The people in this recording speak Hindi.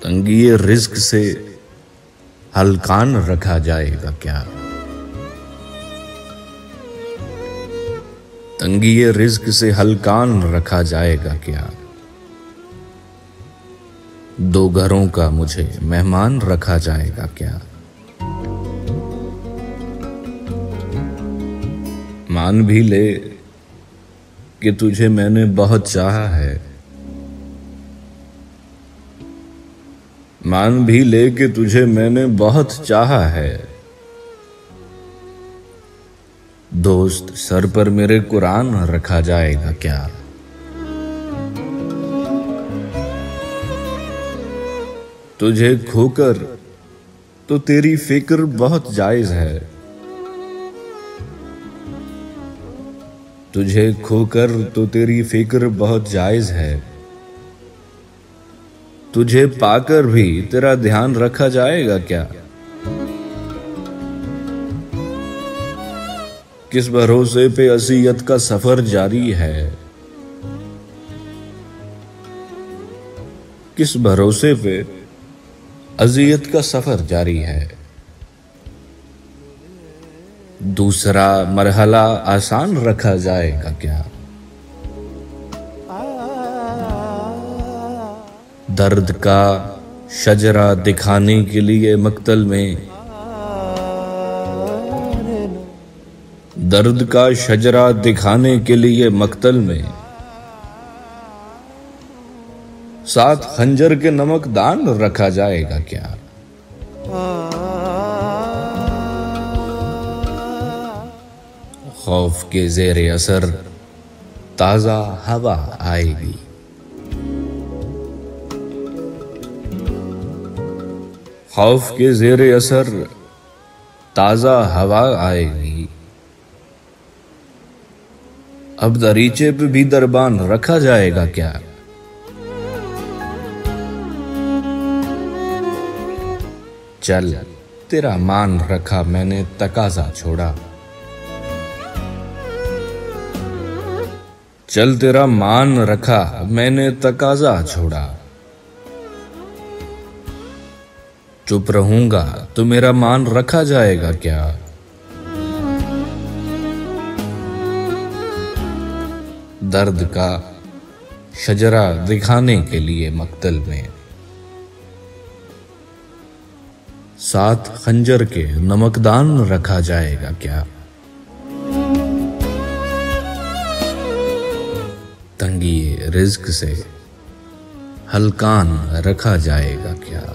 तंगी रिज्क से हलकान रखा जाएगा क्या? तंगी रिज्क से हलकान रखा जाएगा क्या? दो घरों का मुझे मेहमान रखा जाएगा क्या? मान भी ले कि तुझे मैंने बहुत चाहा है, मान भी ले कि तुझे मैंने बहुत चाहा है। दोस्त सर पर मेरे कुरान रखा जाएगा क्या? तुझे खोकर तो तेरी फिक्र बहुत जायज है, तुझे खोकर तो तेरी फिक्र बहुत जायज है। तुझे पाकर भी तेरा ध्यान रखा जाएगा क्या? किस भरोसे पे असियत का सफर जारी है, किस भरोसे पे अजियत का सफर जारी है। दूसरा मरहला आसान रखा जाएगा क्या? दर्द का शजरा दिखाने के लिए मक्तल में, दर्द का शजरा दिखाने के लिए मक्तल में, साथ खंजर के नमकदान रखा जाएगा क्या? खौफ के ज़ेरे असर ताजा हवा आएगी, खौफ के ज़ेरे असर ताजा हवा आएगी। अब दरीचे पे भी दरबान रखा जाएगा क्या? चल तेरा मान रखा मैंने तकाजा छोड़ा, चल तेरा मान रखा मैंने तकाजा छोड़ा। चुप रहूंगा तो मेरा मान रखा जाएगा क्या? दर्द का शजरा दिखाने के लिए मक्तल में, साथ खंजर के नमकदान रखा जाएगा क्या? तंगी रिज्क से हलकान रखा जाएगा क्या?